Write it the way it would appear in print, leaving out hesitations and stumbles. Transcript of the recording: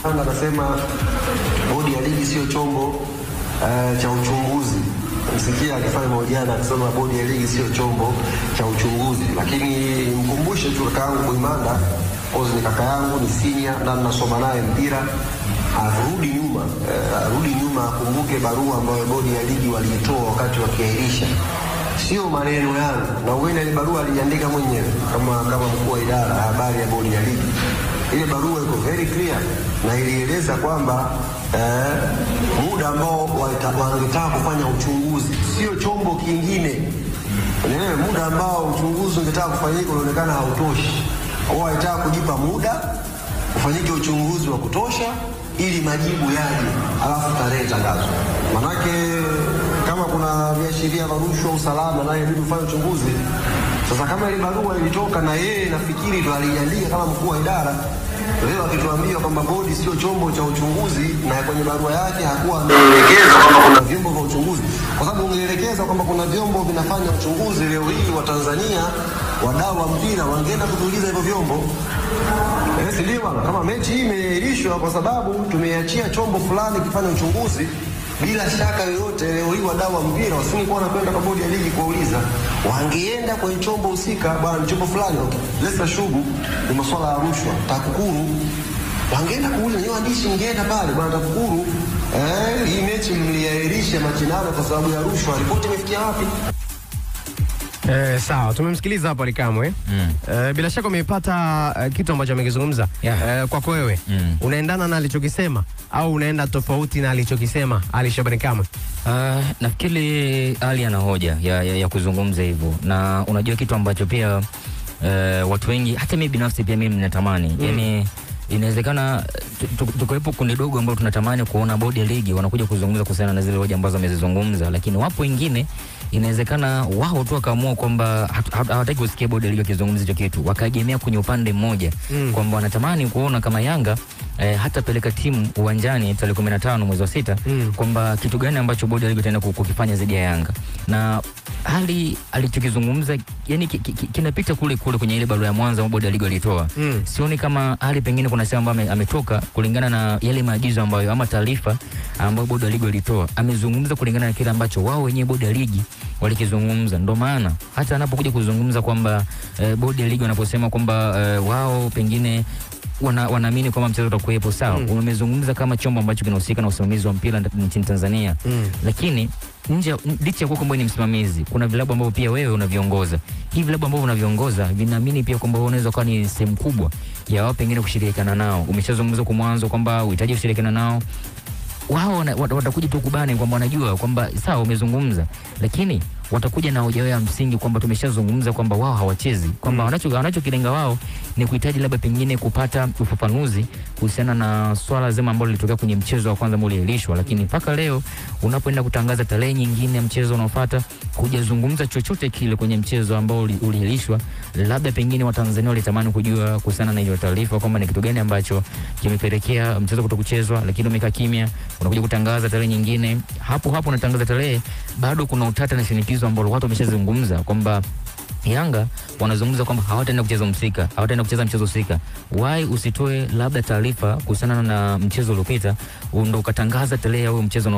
Anasema bodi ya ligi sio chombo cha uchunguzi. Msikia akifanya mahojiano akisema bodi ya ligi sio chombo cha uchunguzi, lakini mkumbushe tu kaka yangu Kuimanda, kozi ni kaka yangu, ni senior na nasoma naye mpira. Arudi nyuma akumbuke barua ambayo bodi ya ligi walitoa wakati wakiahirisha. Sio maneno yangu, na uende ile barua aliandika mwenyewe kama mkuu wa idara habari ya bodi ya ligi. Ile barua iko very clear na ilieleza kwamba muda ambao wangetaka kufanya uchunguzi sio chombo kingine. Muda ambao uchunguzi ungetaka kufanyika unaonekana hautoshi. Wao wanataka kujipa muda ufanyike uchunguzi wa kutosha ili majibu yaje, alafu tarehe tangazwe. Manake kama kuna viashiria vya rushwa, usalama, naye ndio ufanye uchunguzi. Sasa kama ile barua ilitoka na yeye nafikiri ndo aliandika kama mkuu wa idara, leo akituambia kwamba bodi sio chombo cha uchunguzi, na kwenye barua yake hakuwa ameelekeza kwamba kuna vyombo vya uchunguzi, kwa sababu ungeelekeza kwamba kuna vyombo vinafanya uchunguzi, leo hii wa Tanzania wadau wa mpira wangeenda kutuuliza hivyo vyombo. Ndio bwana, kama mechi hii imeahirishwa kwa sababu tumeachia chombo fulani kifanye uchunguzi, bila shaka yoyote leo hii wadau wa mpira wasingekuwa wanakwenda kwa bodi ya ligi kuuliza, wangeenda kwenye chombo husika, bwana chombo fulani Lesa Shugu ni masuala ya rushwa, TAKUKURU, wangeenda kuuliza, ni waandishi mngeenda pale, bwana TAKUKURU, hii mechi mliahirisha mashindano kwa sababu ya rushwa, ripoti imefikia wapi? Sawa, tumemsikiliza hapo Alikamwe. Bila shaka umepata kitu ambacho amekizungumza. Kwako wewe, unaendana na alichokisema au unaenda tofauti na alichokisema Ali Shabani Kamwe? Nafikiri Ali ana hoja ya kuzungumza hivyo, na unajua kitu ambacho pia watu wengi, hata mimi binafsi pia mimi ninatamani, yani inawezekana tukoepo kundi dogo ambao tunatamani kuona bodi ya ligi wanakuja kuzungumza kuhusiana na zile hoja ambazo amezizungumza, lakini wapo wengine inawezekana wao tu wakaamua kwamba hawataki kusikia bodi ya ligi wakizungumza hicho kitu, wakaegemea kwenye upande mmoja kwamba wanatamani kuona kama Yanga hata peleka timu uwanjani tarehe 15 mwezi wa 6 kwamba kitu gani ambacho bodi ya ligi itaenda kukifanya zaidi ya Yanga. Na hali alichokizungumza yani kinapita kule kwenye ile barua ya mwanzo ambayo bodi ya ligi walitoa. Sioni kama hali pengine kuna sehemu ambayo ametoka kulingana na yale maagizo ambayo ama taarifa ambayo bodi ya ligi walitoa. Amezungumza kulingana na kile ambacho wao wenyewe bodi ya ligi walikizungumza. Ndio maana hata anapokuja kuzungumza kwamba bodi ya ligi wanaposema kwamba wao pengine wanaamini kwamba mchezo utakuwepo, sawa. Umezungumza kama chombo ambacho kinahusika na usimamizi wa mpira nchini Tanzania. Lakini licha ya kwamba ni msimamizi, kuna vilabu ambavyo pia wewe unaviongoza. Hivi vilabu ambavyo unaviongoza vinaamini pia kwamba unaweza kuwa ni sehemu kubwa ya wao pengine kushirikiana nao. Umeshazungumza kwa mwanzo kwamba unahitaji kushirikiana nao. Wao watakuja tu kubani kwamba wanajua kwamba sawa umezungumza, lakini watakuja na hoja ya msingi kwamba tumeshazungumza kwamba wao hawachezi, kwamba wanachokilenga wao ni kuhitaji labda pengine kupata ufafanuzi kuhusiana na swala zima ambalo lilitokea kwenye mchezo wa kwanza ambao uliahirishwa. Lakini mpaka leo unapoenda kutangaza tarehe nyingine ya mchezo unaofuata, hujazungumza chochote kile kwenye mchezo ambao uliahirishwa. Labda pengine Watanzania walitamani kujua kuhusiana na hiyo taarifa kwamba ni kitu gani ambacho kimepelekea mchezo kutokuchezwa, lakini umekaa kimya. Unakuja kutangaza tarehe nyingine, hapo unatangaza tarehe, bado kuna utata na shinikizo ambalo watu wameshazungumza kwamba Yanga wanazungumza kwamba hawataenda kucheza mchezo husika. Why usitoe labda taarifa kuhusiana na mchezo uliopita ndio ukatangaza tarehe ya huo mchezo